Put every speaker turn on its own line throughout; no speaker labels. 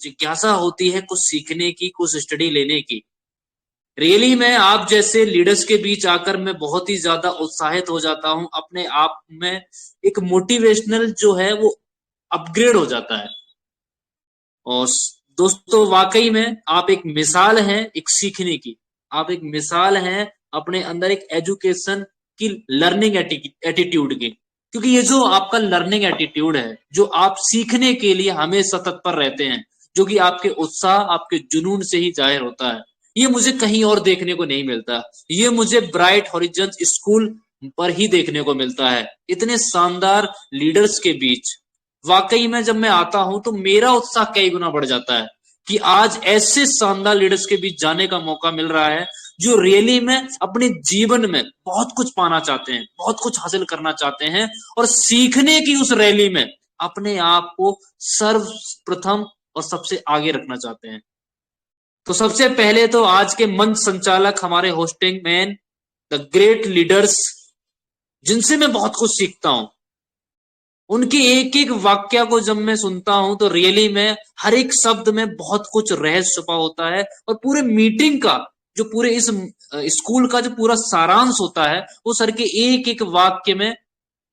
जिज्ञासा होती है कुछ सीखने की, कुछ स्टडी लेने की। रियली मैं आप जैसे लीडर्स के बीच आकर मैं बहुत ही ज्यादा उत्साहित हो जाता हूं, अपने आप में एक मोटिवेशनल जो है वो अपग्रेड हो जाता है। और दोस्तों वाकई में आप एक मिसाल हैं एक सीखने की, आप एक मिसाल हैं अपने अंदर एक एजुकेशन की लर्निंग एटीट्यूड की। क्योंकि ये जो आपका लर्निंग एटीट्यूड है, जो आप सीखने के लिए हमेशा तत्पर रहते हैं, जो कि आपके उत्साह आपके जुनून से ही जाहिर होता है, ये मुझे कहीं और देखने को नहीं मिलता। ये मुझे ब्राइट हॉरिजॉन्स स्कूल पर ही देखने को मिलता है, इतने शानदार लीडर्स के बीच। वाकई में जब मैं आता हूं तो मेरा उत्साह कई गुना बढ़ जाता है कि आज ऐसे शानदार लीडर्स के बीच जाने का मौका मिल रहा है जो रियली में अपने जीवन में बहुत कुछ पाना चाहते हैं, बहुत कुछ हासिल करना चाहते हैं, और सीखने की उस रैली में अपने आप को सर्वप्रथम और सबसे आगे रखना चाहते हैं। तो सबसे पहले तो आज के मंच संचालक हमारे hosting man the great leaders, जिनसे मैं बहुत कुछ सीखता हूं, उनके एक एक वाक्य को जब मैं सुनता हूं तो रियली में हर एक शब्द में बहुत कुछ रहस्य छुपा होता है। और पूरे मीटिंग का जो पूरे इस स्कूल का जो पूरा सारांश होता है वो सर के एक एक वाक्य में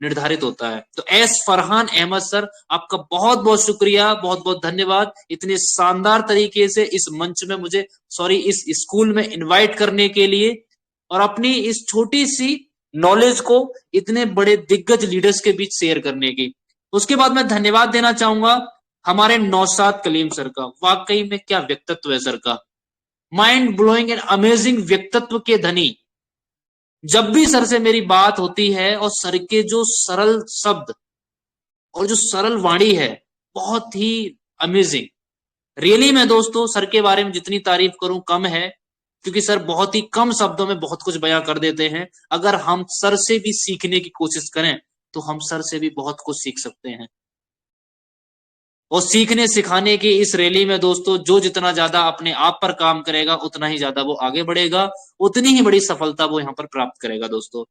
निर्धारित होता है। तो एस फरहान अहमद सर, आपका बहुत बहुत शुक्रिया, बहुत बहुत धन्यवाद इतने शानदार तरीके से इस मंच में मुझे इस स्कूल में इनवाइट करने के लिए, और अपनी इस छोटी सी नॉलेज को इतने बड़े दिग्गज लीडर्स के बीच शेयर करने की। उसके बाद मैं धन्यवाद देना चाहूंगा हमारे नौशाद कलीम सर का। वाकई में क्या व्यक्तित्व है सर का, माइंड ब्लोइंग एंड अमेजिंग व्यक्तित्व के धनी। जब भी सर से मेरी बात होती है और सर के जो सरल शब्द और जो सरल वाणी है, बहुत ही अमेजिंग। रियली मैं दोस्तों सर के बारे में जितनी तारीफ करूं कम है, क्योंकि सर बहुत ही कम शब्दों में बहुत कुछ बयां कर देते हैं। अगर हम सर से भी सीखने की कोशिश करें तो हम सर से भी बहुत कुछ सीख सकते हैं। और सीखने सिखाने की इस रैली में दोस्तों जो जितना ज्यादा अपने आप पर काम करेगा उतना ही ज्यादा वो आगे बढ़ेगा, उतनी ही बड़ी सफलता वो यहां पर प्राप्त करेगा दोस्तों।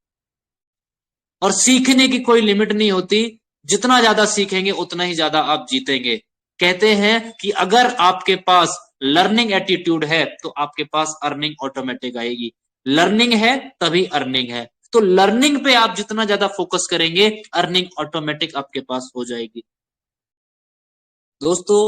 और सीखने की कोई लिमिट नहीं होती, जितना ज्यादा सीखेंगे उतना ही ज्यादा आप जीतेंगे। कहते हैं कि अगर आपके पास लर्निंग एटीट्यूड है तो आपके पास अर्निंग ऑटोमेटिक आएगी। लर्निंग है तभी अर्निंग है, तो लर्निंग पे आप जितना ज्यादा फोकस करेंगे अर्निंग ऑटोमेटिक आपके पास हो जाएगी। दोस्तों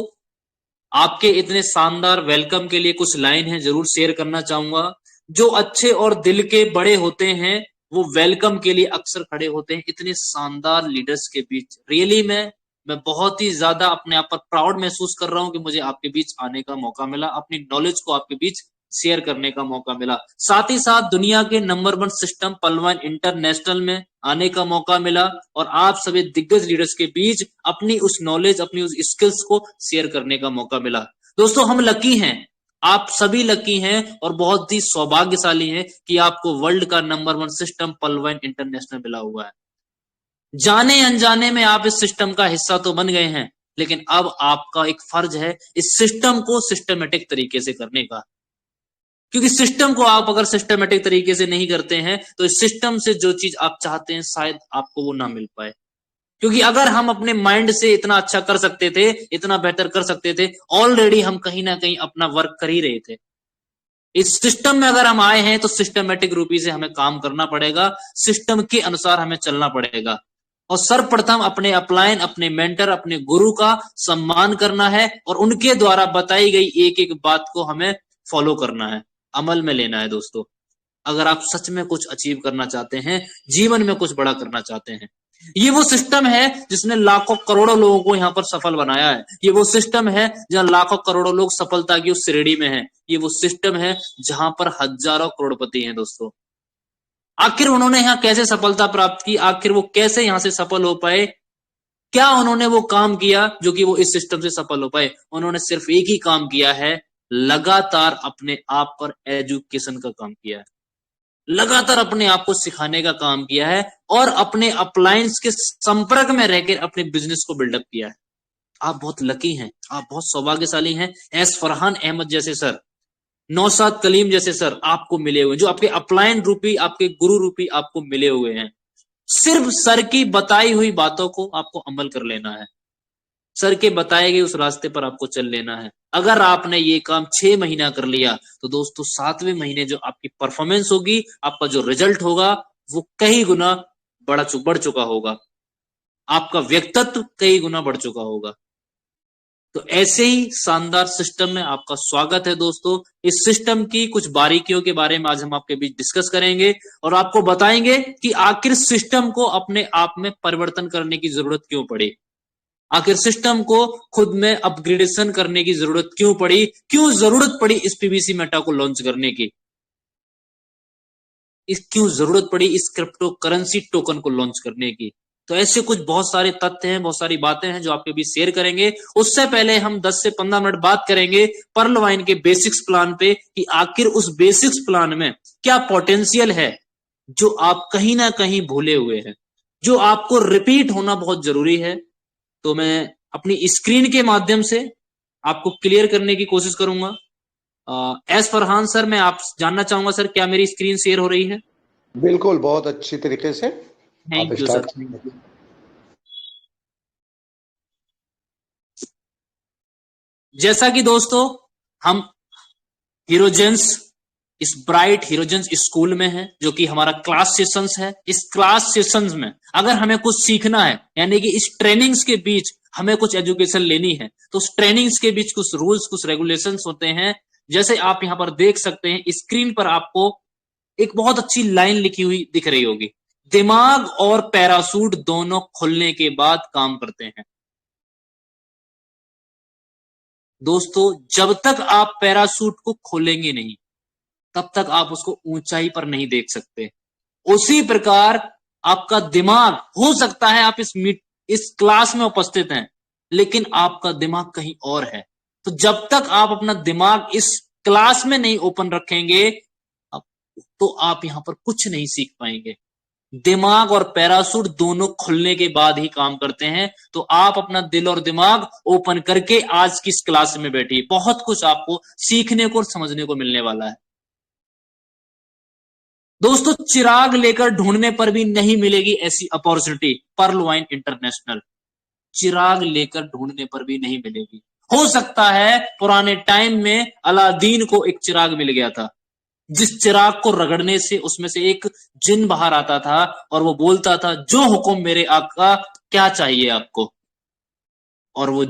आपके इतने शानदार वेलकम के लिए कुछ लाइन है जरूर शेयर करना चाहूंगा। जो अच्छे और दिल के बड़े होते हैं वो वेलकम के लिए अक्सर खड़े होते हैं। इतने शानदार लीडर्स के बीच रियली मैं बहुत ही ज्यादा अपने आप पर प्राउड महसूस कर रहा हूं कि मुझे आपके बीच आने का मौका मिला, अपनी नॉलेज को आपके बीच शेयर करने का मौका मिला। साथ ही साथ दुनिया के नंबर 1 सिस्टम पलवान इंटरनेशनल में आने का मौका मिला और आप सभी दिग्गज लीडर्स के बीच अपनी उस नॉलेज, अपनी उस स्किल्स को शेयर करने का मौका मिला। दोस्तों हम लकी हैं, आप सभी लकी हैं और बहुत ही सौभाग्यशाली हैं कि आपको वर्ल्ड का नंबर 1 सिस्टम पलवान इंटरनेशनल मिला हुआ है। जाने अनजाने में आप इस सिस्टम का हिस्सा तो बन गए हैं, लेकिन अब आपका एक फर्ज है इस सिस्टम को सिस्टमेटिक तरीके से करने का। क्योंकि सिस्टम को आप अगर सिस्टमेटिक तरीके से नहीं करते हैं तो इस सिस्टम से जो चीज आप चाहते हैं शायद आपको वो ना मिल पाए। क्योंकि अगर हम अपने माइंड से इतना अच्छा कर सकते थे, इतना बेहतर कर सकते थे, ऑलरेडी हम कहीं ना कहीं अपना वर्क कर ही रहे थे। इस सिस्टम में अगर हम आए हैं तो सिस्टमेटिक रूपी से हमें काम करना पड़ेगा, सिस्टम के अनुसार हमें चलना पड़ेगा। और सर्वप्रथम अपने अपलाइन, अपने मेंटर, अपने गुरु का सम्मान करना है और उनके द्वारा बताई गई एक एक बात को हमें फॉलो करना है, अमल में लेना है। दोस्तों अगर आप सच में कुछ अचीव करना चाहते हैं, जीवन में कुछ बड़ा करना चाहते हैं, ये वो सिस्टम है जिसने लाखों करोड़ों लोगों को यहां पर सफल बनाया है। ये वो सिस्टम है जहां लाखों करोड़ों लोग सफलता की उस श्रेणी में हैं। ये वो सिस्टम है जहां पर हजारों करोड़पति हैं। दोस्तों आखिर उन्होंने यहां कैसे सफलता प्राप्त की, आखिर वो कैसे यहां से सफल हो पाए, क्या उन्होंने वो काम किया जो कि वो इस सिस्टम से सफल हो पाए? उन्होंने सिर्फ एक ही काम किया है, लगातार अपने आप पर एजुकेशन का काम किया है, लगातार अपने आप को सिखाने का काम किया है और अपने अपलायंस के संपर्क में रहकर अपने बिजनेस को बिल्डअप किया है। आप बहुत लकी हैं, आप बहुत सौभाग्यशाली हैं। एस फरहान अहमद जैसे सर, नौशाद कलीम जैसे सर आपको मिले हुए, जो आपके अपलायन रूपी, आपके गुरु रूपी आपको मिले हुए हैं। सिर्फ सर की बताई हुई बातों को आपको अमल कर लेना है। सर के बताए गए उस रास्ते पर आपको चल लेना है। अगर आपने ये काम 6 महीना कर लिया तो दोस्तों 7वें महीने जो आपकी परफॉर्मेंस होगी, आपका जो रिजल्ट होगा वो कई गुना बढ़ चुका होगा, आपका व्यक्तित्व कई गुना बढ़ चुका होगा। तो ऐसे ही शानदार सिस्टम में आपका स्वागत है दोस्तों। इस सिस्टम की कुछ बारीकियों के बारे में आज हम आपके बीच डिस्कस करेंगे और आपको बताएंगे कि आखिर सिस्टम को अपने आप में परिवर्तन करने की जरूरत क्यों पड़ी, आखिर सिस्टम को खुद में अपग्रेडेशन करने की जरूरत क्यों पड़ी, क्यों जरूरत पड़ी इस पीवीसी मेटा को लॉन्च करने की, क्यों जरूरत पड़ी इस क्रिप्टो करेंसी टोकन को लॉन्च करने की। तो ऐसे कुछ बहुत सारे तथ्य हैं, बहुत सारी बातें हैं जो आपके बीच शेयर करेंगे। उससे पहले हम 10 से 15 मिनट बात करेंगे पर्ल वाइन के बेसिक्स प्लान पे कि आखिर उस बेसिक्स प्लान में क्या पोटेंशियल है जो आप कहीं ना कहीं भूले हुए हैं, जो आपको रिपीट होना बहुत जरूरी है। तो मैं अपनी स्क्रीन के माध्यम से आपको क्लियर करने की कोशिश करूंगा। एस फरहान सर, मैं आप जानना चाहूंगा सर, क्या मेरी स्क्रीन शेयर हो रही है?
बिल्कुल, बहुत अच्छी तरीके से।
Thank you sir. जैसा कि दोस्तों हम हीरोजेंस, इस ब्राइट हीरोजेंस स्कूल में है, जो कि हमारा क्लास सेशंस है। इस क्लास सेशंस में अगर हमें कुछ सीखना है, यानी कि इस ट्रेनिंग्स के बीच हमें कुछ एजुकेशन लेनी है, तो उस ट्रेनिंग्स के बीच कुछ रूल्स, कुछ रेगुलेशंस होते हैं। जैसे आप यहां पर देख सकते हैं, स्क्रीन पर आपको एक बहुत अच्छी लाइन लिखी हुई दिख रही होगी, दिमाग और पैरासूट दोनों खुलने के बाद काम करते हैं। दोस्तों, जब तक आप पैरासूट को खोलेंगे नहीं, तब तक आप उसको ऊंचाई पर नहीं देख सकते। उसी प्रकार आपका दिमाग, हो सकता है आप इस क्लास में उपस्थित हैं, लेकिन आपका दिमाग कहीं और है। तो जब तक आप अपना दिमाग इस क्लास में नहीं ओपन रखेंगे, तो आप यहां पर कुछ नहीं सीख पाएंगे। दिमाग और पैरासूट दोनों खुलने के बाद ही काम करते हैं। तो आप अपना दिल और दिमाग ओपन करके आज की इस क्लास में बैठिए, बहुत कुछ आपको सीखने को और समझने को मिलने वाला है। दोस्तों, चिराग लेकर ढूंढने पर भी नहीं मिलेगी ऐसी अपॉर्चुनिटी पर्ल वाइन इंटरनेशनल। चिराग लेकर ढूंढने पर भी नहीं मिलेगी। हो सकता है पुराने टाइम में अलादीन को एक चिराग मिल गया था, जिस चिराग को रगड़ने से उसमें से एक जिन बाहर आता था और वो बोलता था, जो हुक्म मेरे आका, क्या चाहिए आपको, और वो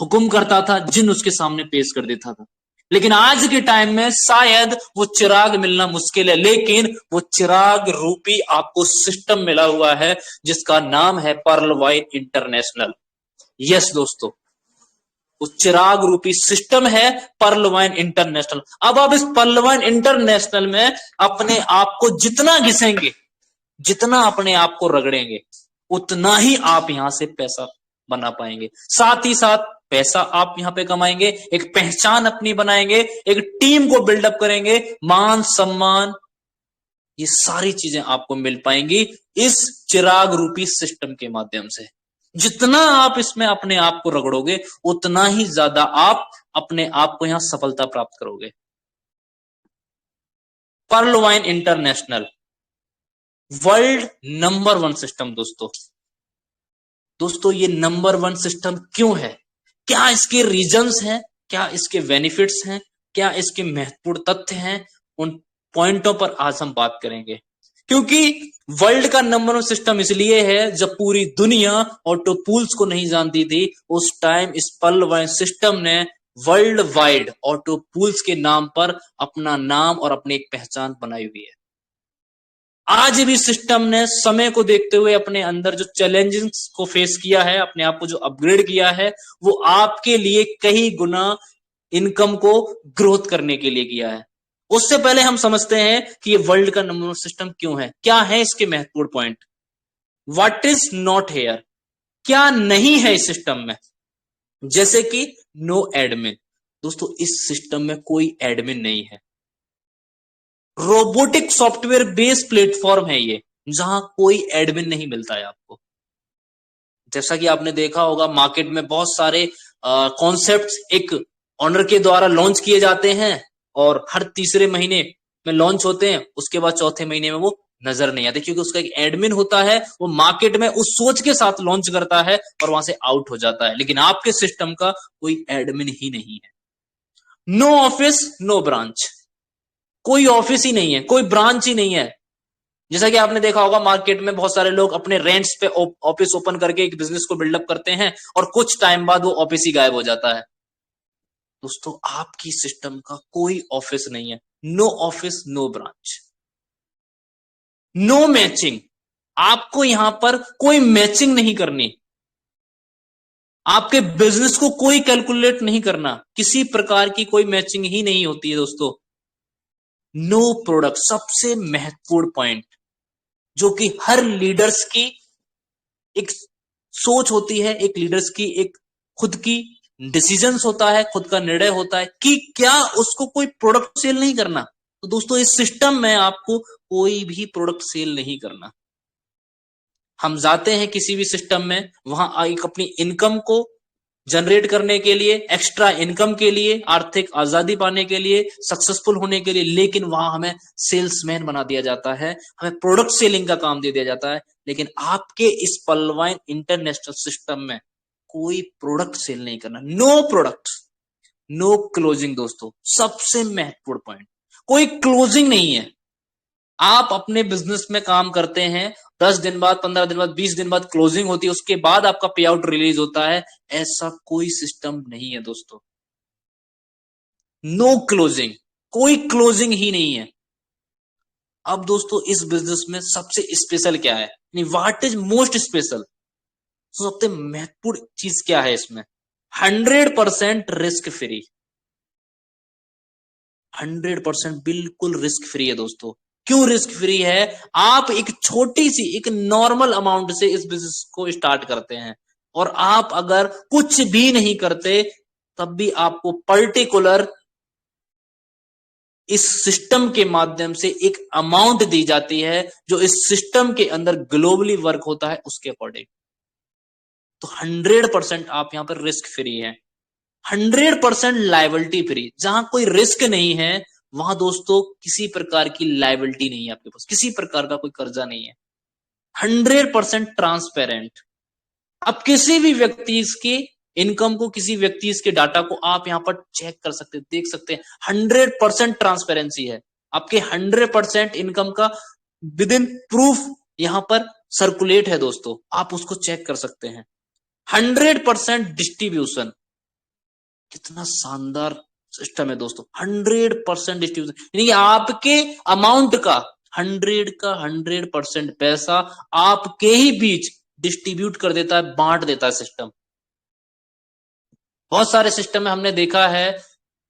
हुक्म करता था, जिन उसके सामने पेश कर देता था। लेकिन आज के टाइम में शायद वो चिराग मिलना मुश्किल है, लेकिन वो चिराग रूपी आपको सिस्टम मिला हुआ है जिसका नाम है पर्ल वाइन इंटरनेशनल। यस दोस्तों, वो चिराग रूपी सिस्टम है पर्ल वाइन इंटरनेशनल। अब आप इस पर्ल वाइन इंटरनेशनल में अपने आप को जितना घिसेंगे, जितना अपने आप को रगड़ेंगे, उतना ही आप यहां से पैसा बना पाएंगे। साथ ही साथ पैसा आप यहां पे कमाएंगे, एक पहचान अपनी बनाएंगे, एक टीम को बिल्डअप करेंगे, मान सम्मान, ये सारी चीजें आपको मिल पाएंगी इस चिराग रूपी सिस्टम के माध्यम से। जितना आप इसमें अपने आप को रगड़ोगे, उतना ही ज्यादा आप अपने आप को यहां सफलता प्राप्त करोगे। Pearl Vine International world number 1 system. दोस्तों ये नंबर 1 सिस्टम क्यों है, क्या इसके रीजंस हैं, क्या इसके बेनिफिट्स हैं, क्या इसके महत्वपूर्ण तथ्य हैं, उन पॉइंटों पर आज हम बात करेंगे। क्योंकि वर्ल्ड का नंबर 1 सिस्टम इसलिए है, जब पूरी दुनिया ऑटो पूल्स को नहीं जानती थी, उस टाइम इस पर्ल वाइन सिस्टम ने वर्ल्ड वाइड ऑटो पूल्स के नाम पर अपना नाम और अपनी एक पहचान बनाई हुई है। आज भी सिस्टम ने समय को देखते हुए अपने अंदर जो चैलेंजेस को फेस किया है, अपने आप को जो अपग्रेड किया है, वो आपके लिए कई गुना इनकम को ग्रोथ करने के लिए किया है। उससे पहले हम समझते हैं कि ये वर्ल्ड का नंबर 1 सिस्टम क्यों है, क्या है इसके महत्वपूर्ण point, what is not here, क्या नहीं है इस सिस्टम में। जैसे कि नो एडमिन। दोस्तों इस सिस्टम में कोई एडमिन नहीं है, रोबोटिक सॉफ्टवेयर बेस्ड प्लेटफॉर्म है ये, जहां कोई एडमिन नहीं मिलता है आपको। जैसा कि आपने देखा होगा, मार्केट में बहुत सारे कॉन्सेप्ट्स एक ऑनर के द्वारा लॉन्च किए जाते हैं और हर तीसरे महीने में लॉन्च होते हैं, उसके बाद चौथे महीने में वो नजर नहीं आते, क्योंकि उसका एक एडमिन होता है, वो मार्केट में उस सोच के साथ लॉन्च करता है और वहां से आउट हो जाता है। लेकिन आपके सिस्टम का कोई एडमिन ही नहीं है। नो ऑफिस नो ब्रांच, कोई ऑफिस ही नहीं है, कोई ब्रांच ही नहीं है। जैसा कि आपने देखा होगा मार्केट में बहुत सारे लोग अपने रेंट्स पे ऑफिस ओपन करके एक बिजनेस को बिल्डअप करते हैं और कुछ टाइम बाद वो ऑफिस ही गायब हो जाता है। दोस्तों, आपकी सिस्टम का कोई ऑफिस नहीं है। No office no branch, no matching. आपको यहां पर कोई मैचिंग नहीं करनी, आपके बिजनेस को कोई कैलकुलेट नहीं करना, किसी प्रकार की कोई मैचिंग ही नहीं होती है दोस्तों। नो प्रोडक्ट, सबसे महत्वपूर्ण पॉइंट, जो कि हर लीडर्स की एक सोच होती है, एक लीडर्स की एक खुद की डिसीजंस होता है, खुद का निर्णय होता है कि क्या उसको कोई प्रोडक्ट सेल नहीं करना। तो दोस्तों, इस सिस्टम में आपको कोई भी प्रोडक्ट सेल नहीं करना। हम जाते हैं किसी भी सिस्टम में, वहां एक अपनी इनकम को जनरेट करने के लिए, एक्स्ट्रा इनकम के लिए, आर्थिक आजादी पाने के लिए, सक्सेसफुल होने के लिए, लेकिन वहां हमें सेल्समैन बना दिया जाता है, हमें प्रोडक्ट सेलिंग का काम दे दिया जाता है। लेकिन आपके इस पलवाइन इंटरनेशनल सिस्टम में कोई प्रोडक्ट सेल नहीं करना। No product no closing. दोस्तों, सबसे महत्वपूर्ण पॉइंट, कोई क्लोजिंग नहीं है। आप अपने बिजनेस में काम करते हैं, 10 दिन बाद, 15 दिन बाद, 20 दिन बाद क्लोजिंग होती है, उसके बाद आपका पे आउट रिलीज होता है। ऐसा कोई सिस्टम नहीं है दोस्तों। नो क्लोजिंग, कोई क्लोजिंग ही नहीं है। अब दोस्तों, इस बिजनेस में सबसे स्पेशल क्या है, व्हाट इज मोस्ट स्पेशल, सबसे महत्वपूर्ण चीज क्या है इसमें? 100% रिस्क फ्री। 100% बिल्कुल रिस्क फ्री है दोस्तों। क्यों रिस्क फ्री है? आप एक छोटी सी, एक नॉर्मल अमाउंट से इस बिजनेस को स्टार्ट करते हैं, और आप अगर कुछ भी नहीं करते तब भी आपको पर्टिकुलर इस सिस्टम के माध्यम से एक अमाउंट दी जाती है, जो इस सिस्टम के अंदर ग्लोबली वर्क होता है उसके अकॉर्डिंग। तो 100% आप यहां पर रिस्क फ्री है। 100% लाइबिलिटी फ्री। जहां कोई रिस्क नहीं है, वहां दोस्तों किसी प्रकार की लाइबिलिटी नहीं है आपके पास, किसी प्रकार का कोई कर्जा नहीं है। 100% ट्रांसपेरेंट। अब किसी भी व्यक्ति की इनकम को, किसी व्यक्ति के डाटा को आप यहां पर चेक कर सकते हैं, देख सकते हैं। 100% ट्रांसपेरेंसी है। आपके 100% इनकम का विद इन प्रूफ यहां पर सर्कुलेट है दोस्तों, आप उसको चेक कर सकते हैं। 100% डिस्ट्रीब्यूशन। कितना शानदार सिस्टम है दोस्तों। 100% डिस्ट्रीब्यूशन, यानी कि आपके अमाउंट का 100% पैसा आपके ही बीच डिस्ट्रीब्यूट कर देता है, बांट देता है सिस्टम। बहुत सारे सिस्टम में हमने देखा है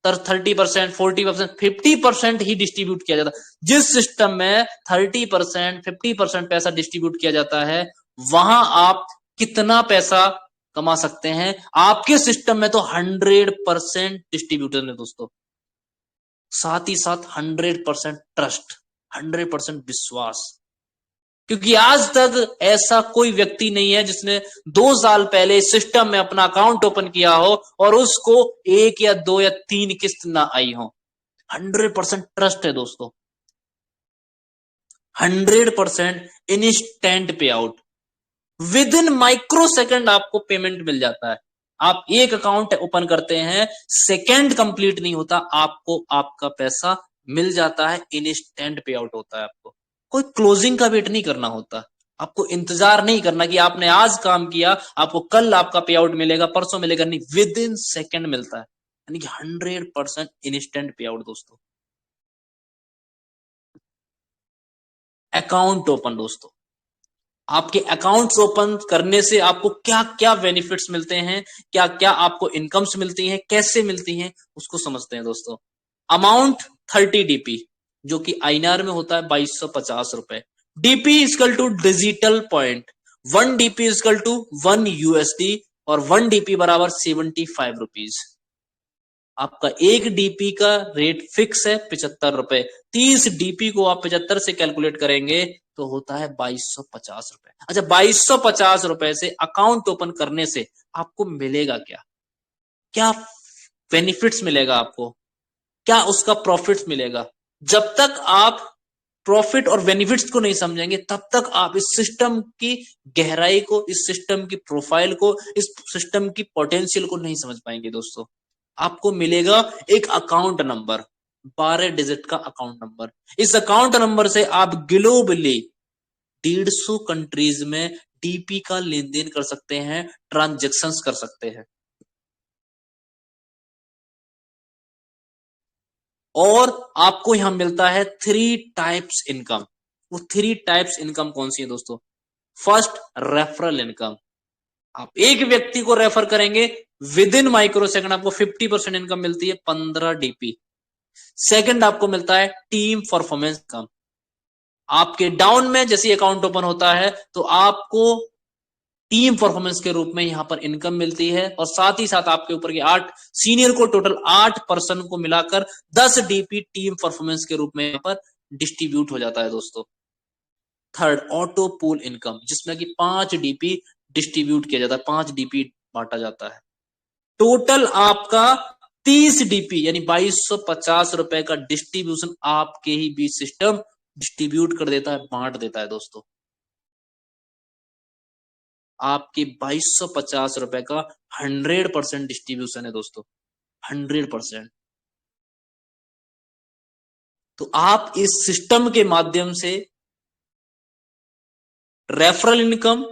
30%, 40%, 50% ही डिस्ट्रीब्यूट किया जाता है। जिस सिस्टम में 30%, 50% पैसा डिस्ट्रीब्यूट किया जाता है, वहां आप कितना पैसा कमा सकते हैं। आपके सिस्टम में तो 100% डिस्ट्रीब्यूटर है दोस्तों, साथ ही साथ 100% ट्रस्ट, 100% विश्वास। क्योंकि आज तक ऐसा कोई व्यक्ति नहीं है जिसने 2 साल पहले सिस्टम में अपना अकाउंट ओपन किया हो और उसको 1 या 2 या 3 किस्त ना आई हो। 100% ट्रस्ट है दोस्तों। 100% इंस्टेंट पे out, with in micro second आपको पेमेंट मिल जाता है। आप एक अकाउंट ओपन करते हैं, सेकेंड कंप्लीट नहीं होता, आपको आपका पैसा मिल जाता है, इंस्टेंट पे आउट होता है। आपको कोई क्लोजिंग का वेट नहीं करना होता, आपको इंतजार नहीं करना कि आपने आज काम किया आपको कल आपका पे आउट मिलेगा, परसों मिलेगा, नहीं, विद इन सेकेंड मिलता है। यानी कि 100% इंस्टेंट पे आउट दोस्तों। अकाउंट ओपन दोस्तों, आपके अकाउंट्स ओपन करने से आपको क्या क्या बेनिफिट्स मिलते हैं, क्या क्या आपको इनकम्स मिलती हैं, कैसे मिलती हैं, उसको समझते हैं दोस्तों। अमाउंट 30 डीपी, जो कि आईएनआर में होता है 2250 रुपए। DP equal to digital point, 1 DP equal to 1 USD, और 1 डीपी बराबर 75 रुपीज। आपका 1 डीपी का रेट फिक्स है 75 रुपए। 30 डीपी को आप 75 से कैलकुलेट करेंगे तो होता है 2250 रुपए। अच्छा, 2250 रुपए से अकाउंट ओपन करने से आपको मिलेगा क्या, क्या बेनिफिट्स मिलेगा आपको, क्या उसका प्रॉफिट्स मिलेगा? जब तक आप प्रॉफिट और बेनिफिट्स को नहीं समझेंगे, तब तक आप इस सिस्टम की गहराई को, इस सिस्टम की प्रोफाइल को, इस सिस्टम की पोटेंशियल को नहीं समझ पाएंगे दोस्तों। आपको मिलेगा एक अकाउंट नंबर, 12 डिजिट का अकाउंट नंबर। इस अकाउंट नंबर से आप ग्लोबली 150 कंट्रीज में डीपी का लेन देन कर सकते हैं, ट्रांजेक्शन्स कर सकते हैं। और आपको यहां मिलता है 3 टाइप्स इनकम। वो 3 टाइप्स इनकम कौन सी है दोस्तों? First, referral income. आप एक व्यक्ति को रेफर करेंगे, विद इन माइक्रो सेकंड आपको 50% इनकम मिलती है, 15 डीपी। सेकंड, आपको मिलता है टीम परफॉर्मेंस इनकम। आपके डाउन में जैसे अकाउंट ओपन होता है तो आपको टीम परफॉर्मेंस के रूप में यहां पर इनकम मिलती है, और साथ ही साथ आपके ऊपर के 8 सीनियर को, टोटल 8 पर्सन को मिलाकर 10 डीपी टीम परफॉर्मेंस के रूप में यहां पर डिस्ट्रीब्यूट हो जाता है दोस्तों। थर्ड, ऑटो पूल इनकम, जिसमें कि 5 डीपी डिस्ट्रीब्यूट किया जाता है, 5 डीपी बांटा जाता है। टोटल आपका 30 डीपी यानी 2250 रुपए का डिस्ट्रीब्यूशन आपके ही बीच सिस्टम डिस्ट्रीब्यूट कर देता है, बांट देता है दोस्तों। आपके 2250 रुपए का 100% डिस्ट्रीब्यूशन है दोस्तों, 100%। तो आप इस सिस्टम के माध्यम से referral income,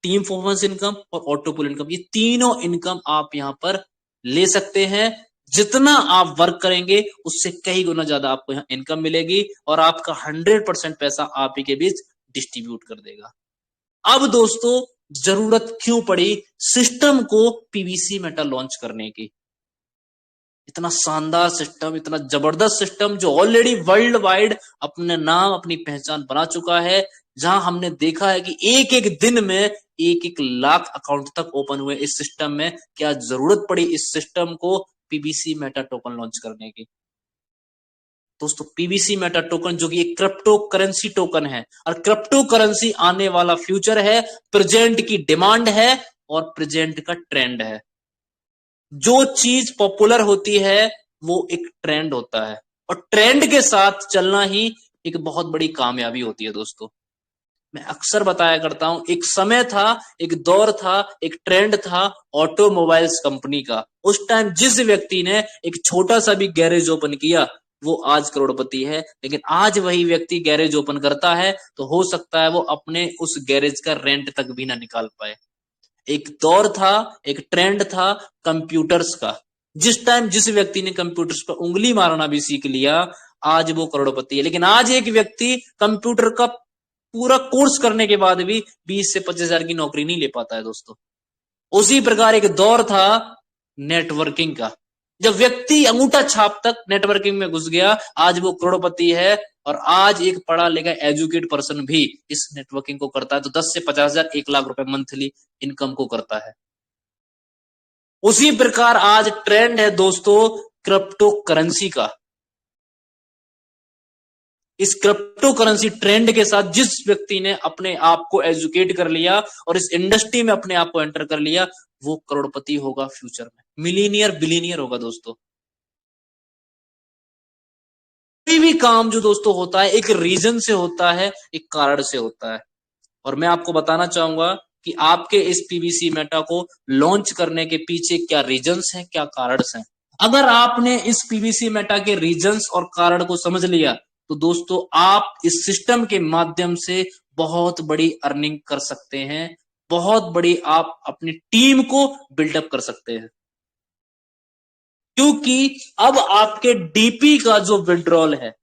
team performance income और ऑटोपुल इनकम, ये तीनों इनकम आप यहां पर ले सकते हैं। जितना आप वर्क करेंगे उससे कई गुना ज्यादा आपको यहां इनकम मिलेगी, और आपका 100% पैसा आप ही के बीच डिस्ट्रीब्यूट कर देगा। अब दोस्तों, जरूरत क्यों पड़ी सिस्टम को पीवीसी मेटा लॉन्च करने की? इतना शानदार सिस्टम, इतना जबरदस्त सिस्टम जो ऑलरेडी वर्ल्ड वाइड अपने नाम, अपनी पहचान बना चुका है, जहां हमने देखा है कि एक एक दिन में 1-1 लाख अकाउंट तक ओपन हुए इस सिस्टम में। क्या जरूरत पड़ी इस सिस्टम को पीबीसी मेटा टोकन लॉन्च करने की? दोस्तों, पीबीसी मेटा टोकन जो कि एक क्रिप्टो करेंसी टोकन है, और क्रिप्टो करेंसी आने वाला फ्यूचर है, प्रेजेंट की डिमांड है और प्रेजेंट का ट्रेंड है। जो चीज पॉपुलर होती है वो एक ट्रेंड होता है, और ट्रेंड के साथ चलना ही एक बहुत बड़ी कामयाबी होती है दोस्तों। मैं अक्सर बताया करता हूं, एक समय था, एक दौर था, एक ट्रेंड था ऑटोमोबाइल्स कंपनी का। उस टाइम जिस व्यक्ति ने एक छोटा सा भी गैरेज ओपन किया वो आज करोड़पति है। लेकिन आज वही व्यक्ति गैरेज ओपन करता है तो हो सकता है वो अपने उस गैरेज का रेंट तक भी ना निकाल पाए। एक दौर था, एक ट्रेंड था कंप्यूटर्स का। जिस टाइम जिस व्यक्ति ने कंप्यूटर्स पर उंगली मारना भी सीख लिया, आज वो करोड़पति है। लेकिन आज एक व्यक्ति कंप्यूटर का पूरा कोर्स करने के बाद भी 20 से 25 हजार की नौकरी नहीं ले पाता है दोस्तों। उसी प्रकार एक दौर था नेटवर्किंग का, जब व्यक्ति अंगूठा छाप तक नेटवर्किंग में घुस गया, आज वो करोड़पति है। और आज एक पढ़ा लिखा एजुकेट पर्सन भी इस नेटवर्किंग को करता है तो 10 से 50 हजार, 1 लाख रुपए मंथली इनकम को करता है। उसी प्रकार आज ट्रेंड है दोस्तों क्रिप्टो करेंसी का। इस क्रिप्टो करेंसी ट्रेंड के साथ जिस व्यक्ति ने अपने आप को एजुकेट कर लिया और इस इंडस्ट्री में अपने आप को एंटर कर लिया, वो करोड़पति होगा फ्यूचर में, मिलीनियर बिलीनियर होगा दोस्तों। कोई भी काम जो दोस्तों होता है एक रीजन से होता है, एक कारण से होता है। और मैं आपको बताना चाहूंगा कि आपके इस पीवीसी मेटा को लॉन्च करने के पीछे क्या रीजंस हैं, क्या कारण हैं। अगर आपने इस पीवीसी मेटा के रीजंस और कारण को समझ लिया तो दोस्तों आप इस सिस्टम के माध्यम से बहुत बड़ी अर्निंग कर सकते हैं, बहुत बड़ी आप अपनी टीम को बिल्डअप कर सकते हैं। क्योंकि अब आपके डीपी का जो विड्रॉल है,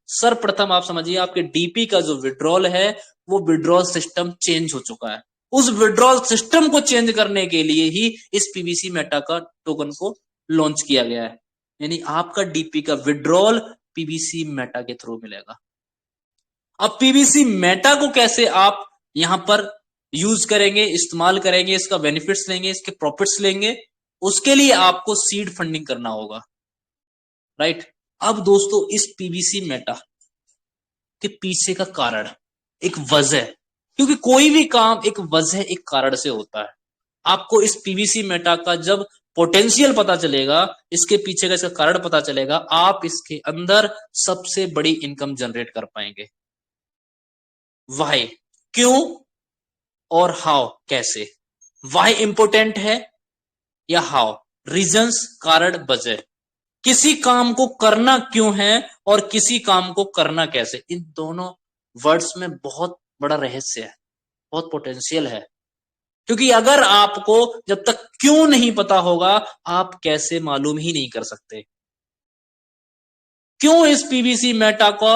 सर्वप्रथम आप समझिए, आपके डीपी का जो विड्रॉल है वो विड्रॉल सिस्टम चेंज हो चुका है। उस विड्रॉल सिस्टम को चेंज करने के लिए ही इस पीवीसी मेटा का टोकन को लॉन्च किया गया है। यानी आपका डीपी का विड्रॉल पीवीसी मेटा के थ्रू मिलेगा। अब पीवीसी मेटा को कैसे आप यहां पर यूज करेंगे, इस्तेमाल करेंगे, इसका बेनिफिट्स लेंगे, इसके प्रॉफिट्स लेंगे, उसके लिए आपको सीड फंडिंग करना होगा, राइट। अब दोस्तों इस पीवीसी मेटा के पीछे का कारण, एक वजह, क्योंकि कोई भी काम एक वजह, एक कारण से होता है। आपको इस पीवीसी मेटा का जब पोटेंशियल पता चलेगा, इसके पीछे का इसका कारण पता चलेगा, आप इसके अंदर सबसे बड़ी इनकम जनरेट कर पाएंगे। वाई क्यों, और हाउ कैसे। वाई इंपोर्टेंट है या हाउ, रीजंस कारण वजह, किसी काम को करना क्यों है और किसी काम को करना कैसे, इन दोनों वर्ड्स में बहुत बड़ा रहस्य है, बहुत पोटेंशियल है। क्योंकि अगर आपको जब तक क्यों नहीं पता होगा, आप कैसे मालूम ही नहीं कर सकते। क्यों इस पीवीसी मेटा को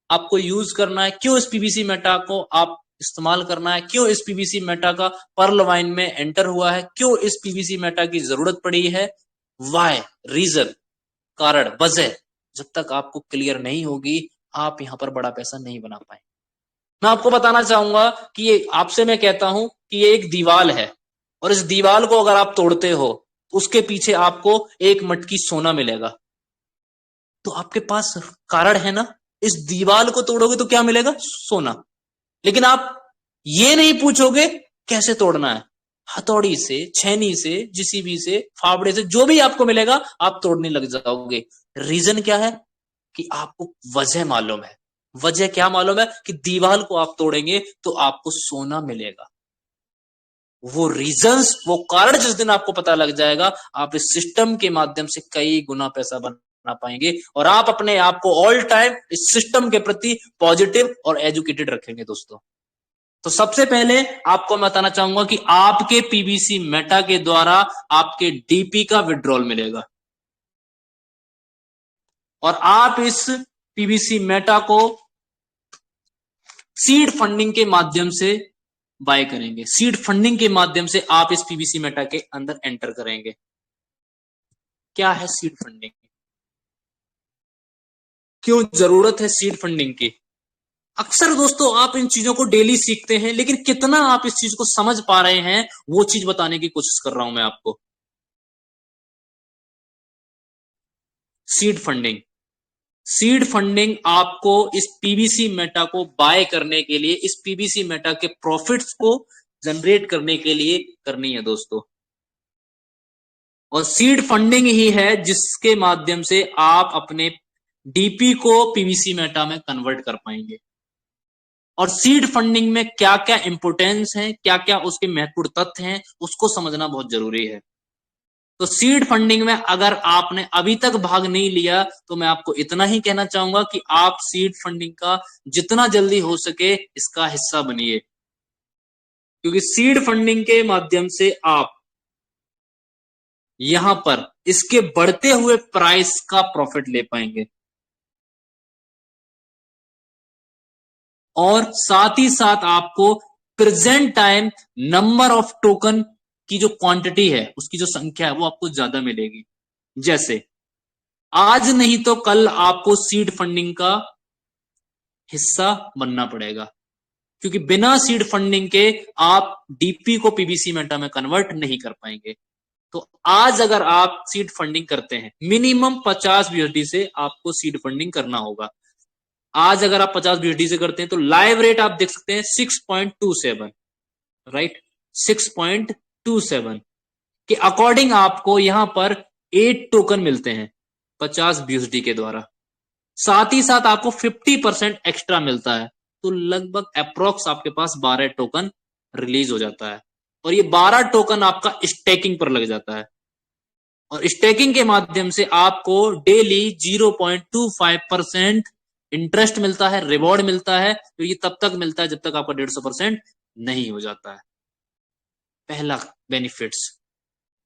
आपको यूज करना है, क्यों इस पीवीसी मेटा को आप इस्तेमाल करना है, क्यों इस पीवीसी मेटा का पर्ल वाइन में एंटर हुआ है, क्यों इस पीवीसी मेटा की जरूरत पड़ी है, वाई, रीजन, कारण, वजह, जब तक आपको क्लियर नहीं होगी, आप यहां पर बड़ा पैसा नहीं बना पाए। मैं आपको बताना चाहूंगा कि ये आपसे मैं कहता हूं कि ये एक दीवाल है, और इस दीवाल को अगर आप तोड़ते हो, उसके पीछे आपको एक मटकी सोना मिलेगा। तो आपके पास कारण है ना, इस दीवाल को तोड़ोगे तो क्या मिलेगा, सोना। लेकिन आप ये नहीं पूछोगे कैसे तोड़ना है, हथौड़ी से, छेनी से, जीसीबी से, फावड़े से, जो भी आपको मिलेगा आप तोड़ने लग जाओगे। रीजन क्या है कि आपको वजह मालूम है। वजह क्या मालूम है कि दीवाल को आप तोड़ेंगे तो आपको सोना मिलेगा। वो रीजंस, वो कारण जिस दिन आपको पता लग जाएगा, आप इस सिस्टम के माध्यम से कई गुना पैसा बना पाएंगे, और आप अपने आप को ऑल टाइम इस सिस्टम के प्रति पॉजिटिव और एजुकेटेड रखेंगे दोस्तों। तो सबसे पहले आपको मैं बताना चाहूंगा कि आपके पीवीसी मेटा के द्वारा आपके डीपी का विड्रॉल मिलेगा, और आप इस पीवीसी मेटा को सीड फंडिंग के माध्यम से बाय करेंगे। सीड फंडिंग के माध्यम से आप इस पीवीसी मेटा के अंदर एंटर करेंगे। क्या है सीड फंडिंग, क्यों जरूरत है सीड फंडिंग की। अक्सर दोस्तों आप इन चीजों को डेली सीखते हैं, लेकिन कितना आप इस चीज को समझ पा रहे हैं, वो चीज बताने की कोशिश कर रहा हूं मैं आपको। सीड फंडिंग, सीड फंडिंग आपको इस पीवीसी मेटा को बाय करने के लिए, इस पीवीसी मेटा के प्रॉफिट्स को जनरेट करने के लिए करनी है दोस्तों। और सीड फंडिंग ही है जिसके माध्यम से आप अपने डीपी को पीवीसी मेटा में कन्वर्ट कर पाएंगे। और सीड फंडिंग में क्या क्या इंपोर्टेंस है, क्या क्या उसके महत्वपूर्ण तथ्य हैं, उसको समझना बहुत जरूरी है। तो सीड फंडिंग में अगर आपने अभी तक भाग नहीं लिया, तो मैं आपको इतना ही कहना चाहूंगा कि आप सीड फंडिंग का जितना जल्दी हो सके इसका हिस्सा बनिए, क्योंकि सीड फंडिंग के माध्यम से आप यहां पर इसके बढ़ते हुए प्राइस का प्रॉफिट ले पाएंगे, और साथ ही साथ आपको present time number of token की जो क्वांटिटी है, उसकी जो संख्या है, वो आपको ज्यादा मिलेगी। जैसे आज नहीं तो कल आपको सीड फंडिंग का हिस्सा बनना पड़ेगा, क्योंकि बिना सीड फंडिंग के आप डीपी को पीवीसी मेटा में कन्वर्ट नहीं कर पाएंगे। तो आज अगर आप सीड फंडिंग करते हैं, मिनिमम 50 यूएसडी से आपको सीड फंडिंग करना होगा। आज अगर आप 50 यूएसडी से करते हैं तो लाइव रेट आप देख सकते हैं 6.27, राइट, 6.27 के अकॉर्डिंग आपको यहां पर 8 टोकन मिलते हैं 50 यूएसडी के द्वारा। साथ ही साथ आपको 50% एक्स्ट्रा मिलता है, तो लगभग अप्रोक्स आपके पास 12 टोकन रिलीज हो जाता है, और ये 12 टोकन आपका स्टेकिंग पर लग जाता है। और स्टेकिंग के माध्यम से आपको डेली 0.25% इंटरेस्ट मिलता है, रिवॉर्ड मिलता है। तो ये तब तक मिलता है जब तक आपका 150% नहीं हो जाता है। पहला बेनिफिट्स।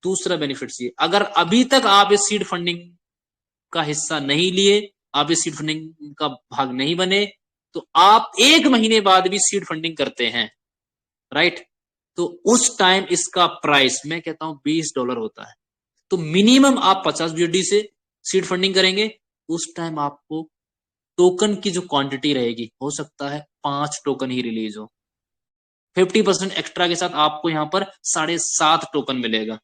दूसरा बेनिफिट्स ये, अगर अभी तक आप इस सीड फंडिंग का हिस्सा नहीं लिए, आप इस सीड फंडिंग का भाग नहीं बने, तो आप 1 महीने बाद भी सीड फंडिंग करते हैं, राइट, तो उस टाइम इसका प्राइस मैं कहता हूं $20 होता है। तो मिनिमम आप 50 यूएसडी से सीड फंडिंग करेंगे, उस टाइम आपको टोकन की जो क्वांटिटी रहेगी, हो सकता है 5 टोकन ही रिलीज हो। 50% एक्स्ट्रा के साथ आपको यहां पर 7.5 टोकन मिलेगा।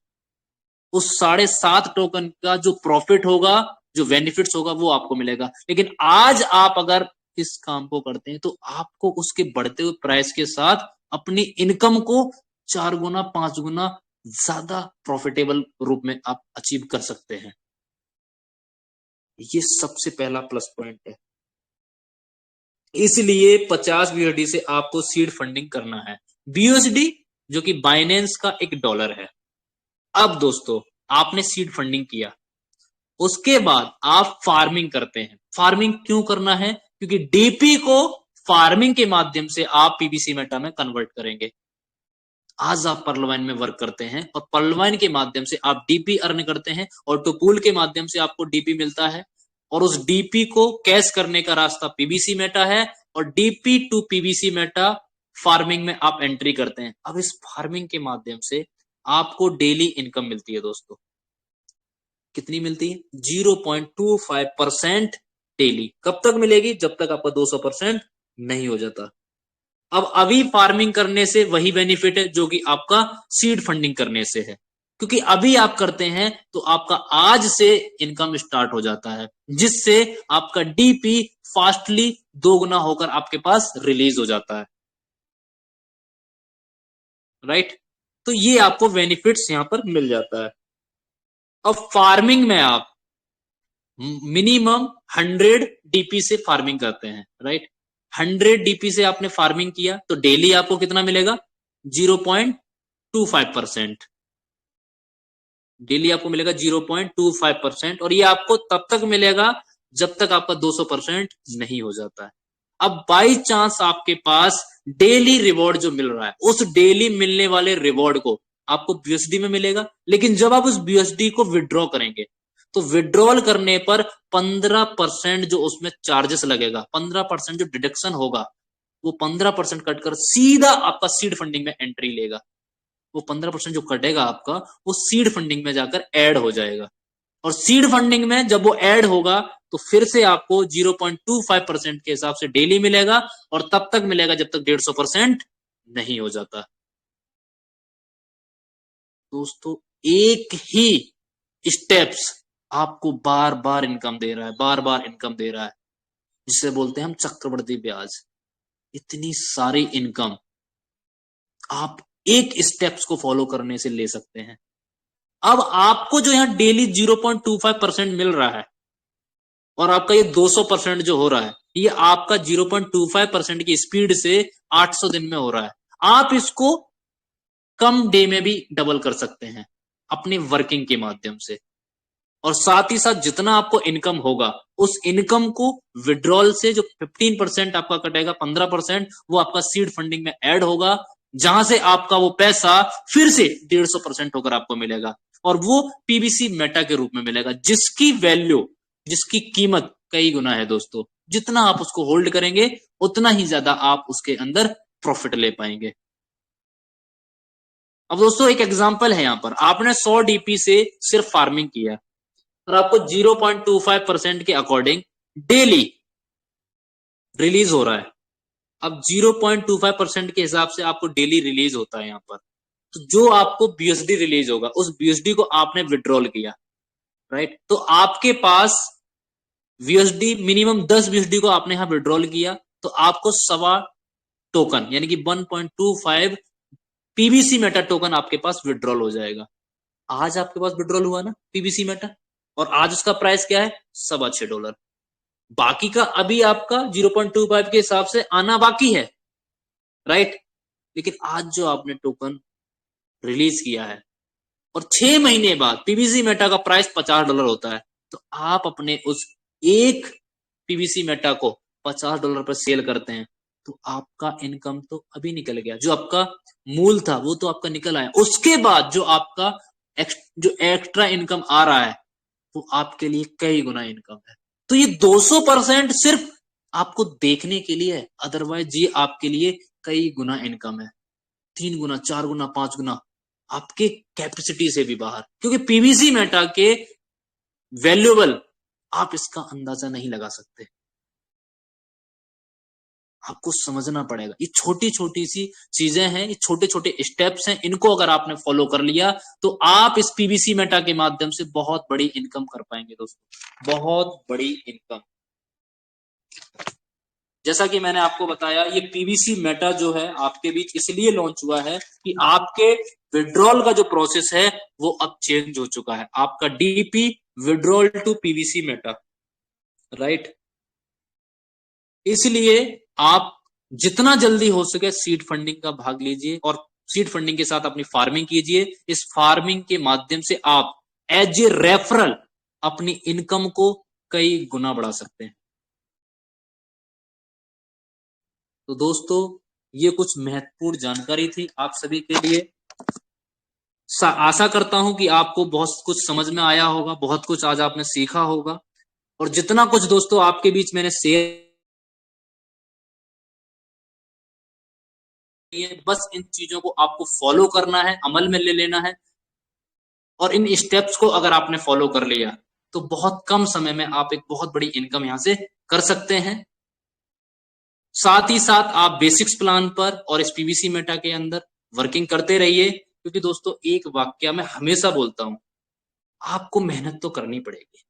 उस 7.5 टोकन का जो प्रॉफिट होगा, जो बेनिफिट्स होगा, वो आपको मिलेगा। लेकिन आज आप अगर इस काम को करते हैं, तो आपको उसके बढ़ते हुए प्राइस के साथ अपनी इनकम को 4 गुना 5 गुना ज्यादा प्रॉफिटेबल रूप में आप अचीव कर सकते हैं। ये सबसे पहला प्लस पॉइंट है। इसलिए 50 BUSD से आपको सीड फंडिंग करना है। BUSD जो कि बाइनेंस का एक डॉलर है। अब दोस्तों आपने सीड फंडिंग किया, उसके बाद आप फार्मिंग करते हैं। फार्मिंग क्यों करना है? क्योंकि डीपी को फार्मिंग के माध्यम से आप पीबीसी मेटा में कन्वर्ट करेंगे। आज आप पर्लवाइन में वर्क करते हैं और पर्लवाइन के माध्यम से आप डीपी अर्न करते हैं और टूपूल के माध्यम से आपको डीपी मिलता है और उस डीपी को कैश करने का रास्ता पीबीसी मेटा है और DP to PBC Meta farming में आप एंट्री करते हैं। अब इस फार्मिंग के माध्यम से आपको डेली इनकम मिलती है दोस्तों। कितनी मिलती है? 0.25% डेली। कब तक मिलेगी? जब तक आपका 200% नहीं हो जाता। अब अभी फार्मिंग करने से वही बेनिफिट है जो कि आपका सीड फंडिंग करने से है, क्योंकि अभी आप करते हैं तो आपका आज से इनकम स्टार्ट हो जाता है, जिससे आपका डीपी फास्टली दोगुना होकर आपके पास रिलीज हो जाता है। राइट? तो ये आपको बेनिफिट्स यहां पर मिल जाता है। अब फार्मिंग में आप मिनिमम 100 डीपी से फार्मिंग करते हैं। राइट? 100 डीपी से आपने फार्मिंग किया तो डेली आपको कितना मिलेगा? 0.25%। डेली आपको मिलेगा 0.25% और ये आपको तब तक मिलेगा जब तक आपका 200% नहीं हो जाता है। अब बाई चांस आपके पास डेली रिवॉर्ड जो मिल रहा है, उस डेली मिलने वाले रिवॉर्ड को आपको BUSD में मिलेगा, लेकिन जब आप उस BUSD को विड्रॉ करेंगे तो विड्रॉल करने पर 15% जो उसमें चार्जेस लगेगा, 15% जो डिडक्शन होगा, वो 15% कटकर सीधा आपका सीड फंडिंग में एंट्री लेगा। वो 15% जो कटेगा आपका, वो सीड फंडिंग में जाकर ऐड हो जाएगा और सीड फंडिंग में जब वो ऐड होगा तो फिर से आपको 0.25% के हिसाब से डेली मिलेगा और तब तक मिलेगा जब तक 150% नहीं हो जाता। दोस्तों एक ही स्टेप्स आपको बार बार इनकम दे रहा है, बार बार इनकम दे रहा है, जिसे बोलते हैं हम चक्रवृद्धि ब्याज। इतनी सारी इनकम आप एक स्टेप्स को फॉलो करने से ले सकते हैं। अब आपको जो यहां डेली 0.25% मिल रहा है और आपका ये 200% जो हो रहा है, ये आपका 0.25% की स्पीड से 800 दिन में हो रहा है। आप इसको कम डे में भी डबल कर सकते हैं अपनी वर्किंग के माध्यम से, और साथ ही साथ जितना आपको इनकम होगा उस इनकम को विड्रॉल से जो 15% आपका कटेगा, 15% वो आपका सीड फंडिंग में ऐड होगा, जहां से आपका वो पैसा फिर से 150% होकर आपको मिलेगा और वो पीबीसी मेटा के रूप में मिलेगा, जिसकी वैल्यू, जिसकी कीमत कई गुना है दोस्तों। जितना आप उसको होल्ड करेंगे उतना ही ज्यादा आप उसके अंदर प्रॉफिट ले पाएंगे। अब दोस्तों एक एग्जांपल है, यहां पर आपने 100 डीपी से सिर्फ फार्मिंग किया और आपको 0.25% के अकॉर्डिंग डेली रिलीज हो रहा है। अब 0.25% के हिसाब से आपको डेली रिलीज होता है यहां पर, तो जो आपको BUSD रिलीज होगा उस BUSD को आपने विड्रॉल किया, राइट? तो आपके पास BUSD मिनिमम 10 BUSD को आपने यहां विड्रॉल किया तो आपको 1.25 टोकन यानी कि 1.25 पीबीसी मेटा टोकन आपके पास विड्रॉल हो जाएगा। आज आपके पास विड्रॉल हुआ ना पीबीसी मेटा, और आज उसका प्राइस क्या है? $6.25। बाकी का अभी आपका 0.25 के हिसाब से आना बाकी है, राइट? लेकिन आज जो आपने टोकन रिलीज किया है और 6 महीने बाद पीबीसी मेटा का प्राइस $50 होता है, तो आप अपने उस एक पीबीसी मेटा को $50 पर सेल करते हैं तो आपका इनकम तो अभी निकल गया, जो आपका मूल था वो तो आपका निकल आया। उसके बाद जो आपका जो एक्स्ट्रा इनकम आ रहा है वो आपके लिए कई गुना इनकम है। तो ये 200% सिर्फ आपको देखने के लिए है, अदरवाइज ये आपके लिए कई गुना इनकम है, 3 गुना, 4 गुना, 5 गुना आपके कैपेसिटी से भी बाहर, क्योंकि पीबीसी मेटा के वैल्यूएबल आप इसका अंदाजा नहीं लगा सकते। आपको समझना पड़ेगा, ये छोटी छोटी सी चीजें हैं, ये छोटे छोटे स्टेप्स हैं, इनको अगर आपने फॉलो कर लिया तो आप इस पीबीसी मेटा के माध्यम से बहुत बड़ी इनकम कर पाएंगे दोस्तों, बहुत बड़ी इनकम। जैसा कि मैंने आपको बताया, ये पीबीसी मेटा जो है आपके बीच इसलिए लॉन्च हुआ है कि आपके विड्रॉल का जो प्रोसेस है वो अब चेंज हो चुका है। आपका DP withdrawal to PBC Meta, right? इसलिए आप जितना जल्दी हो सके सीड फंडिंग का भाग लीजिए और सीड फंडिंग के साथ अपनी फार्मिंग कीजिए। इस फार्मिंग के माध्यम से आप एज ए रेफरल अपनी इनकम को कई गुना बढ़ा सकते हैं। तो दोस्तों, ये कुछ महत्वपूर्ण जानकारी थी आप सभी के लिए। आशा करता हूं कि आपको बहुत कुछ समझ में आया होगा, बहुत कुछ आज आपने सीखा होगा। और जितना कुछ दोस्तों आपके बीच मैंने शेयर, बस इन चीजों को आपको फॉलो करना है, अमल में ले लेना है। और इन स्टेप्स को अगर आपने फॉलो कर लिया तो बहुत कम समय में आप एक बहुत बड़ी इनकम यहां से कर सकते हैं। साथ ही साथ आप बेसिक्स प्लान पर और इस पीवीसी मेटा के अंदर वर्किंग करते रहिए, क्योंकि दोस्तों एक वाक्य मैं हमेशा बोलता हूं, आपको मेहनत तो करनी पड़ेगी।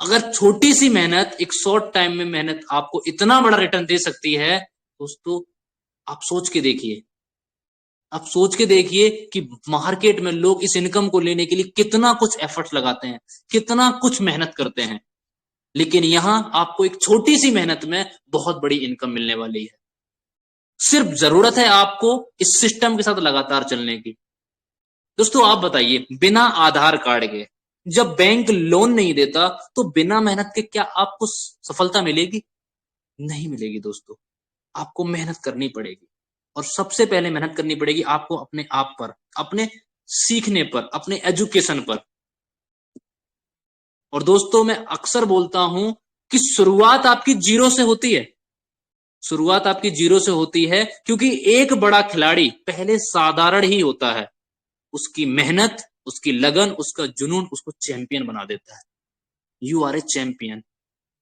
अगर छोटी सी मेहनत एक शॉर्ट टाइम में मेहनत आपको इतना बड़ा रिटर्न दे सकती है, दोस्तों आप सोच के देखिए। आप सोच के देखिए कि मार्केट में लोग इस इनकम को लेने के लिए कितना कुछ एफर्ट लगाते हैं, कितना कुछ मेहनत करते हैं, लेकिन यहां आपको एक छोटी सी मेहनत में बहुत बड़ी इनकम मिलने वाली है। सिर्फ जरूरत है आपको इस सिस्टम के साथ लगातार चलने की। दोस्तों आप बताइए, बिना आधार कार्ड के जब बैंक लोन नहीं देता तो बिना मेहनत के क्या आपको सफलता मिलेगी? नहीं मिलेगी दोस्तों। आपको मेहनत करनी पड़ेगी और सबसे पहले मेहनत करनी पड़ेगी आपको अपने आप पर, अपने सीखने पर, अपने एजुकेशन पर। और दोस्तों मैं अक्सर बोलता हूं कि शुरुआत आपकी जीरो से होती है। शुरुआत आपकी जीरो से होती है क्योंकि एक बड़ा खिलाड़ी पहले साधारण ही होता है। उसकी मेहनत, उसकी लगन, उसका जुनून उसको चैंपियन बना देता है। You are a champion.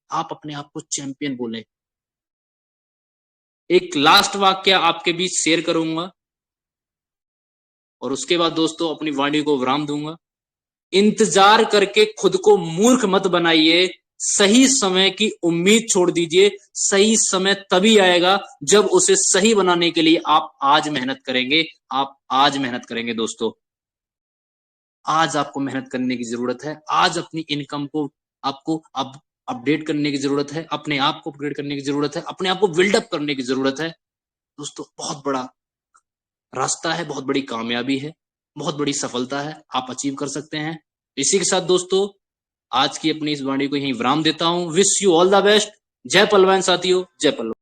आप अपने आप को चैंपियन बोले। एक लास्ट वाक्य आपके बीच शेयर करूंगा और उसके बाद दोस्तों अपनी वाणी को विराम दूंगा। इंतजार करके खुद को मूर्ख मत बनाइए, सही समय की उम्मीद छोड़ दीजिए। सही समय तभी आएगा जब उसे सही बनाने के लिए आप आज मेहनत करेंगे। आप आज मेहनत करेंगे दोस्तों। आज आपको मेहनत करने की जरूरत है। आज अपनी इनकम को आपको अब अपडेट करने की जरूरत है, अपने आप को अपग्रेड करने की जरूरत है, अपने आप को बिल्डअप करने की जरूरत है। दोस्तों बहुत बड़ा रास्ता है, बहुत बड़ी कामयाबी है, बहुत बड़ी सफलता है, आप अचीव कर सकते हैं। इसी के साथ दोस्तों आज की अपनी इस वाणी को यहीं विराम देता हूं। Wish you all the best. जय पलवान साथियों, जय पलवान।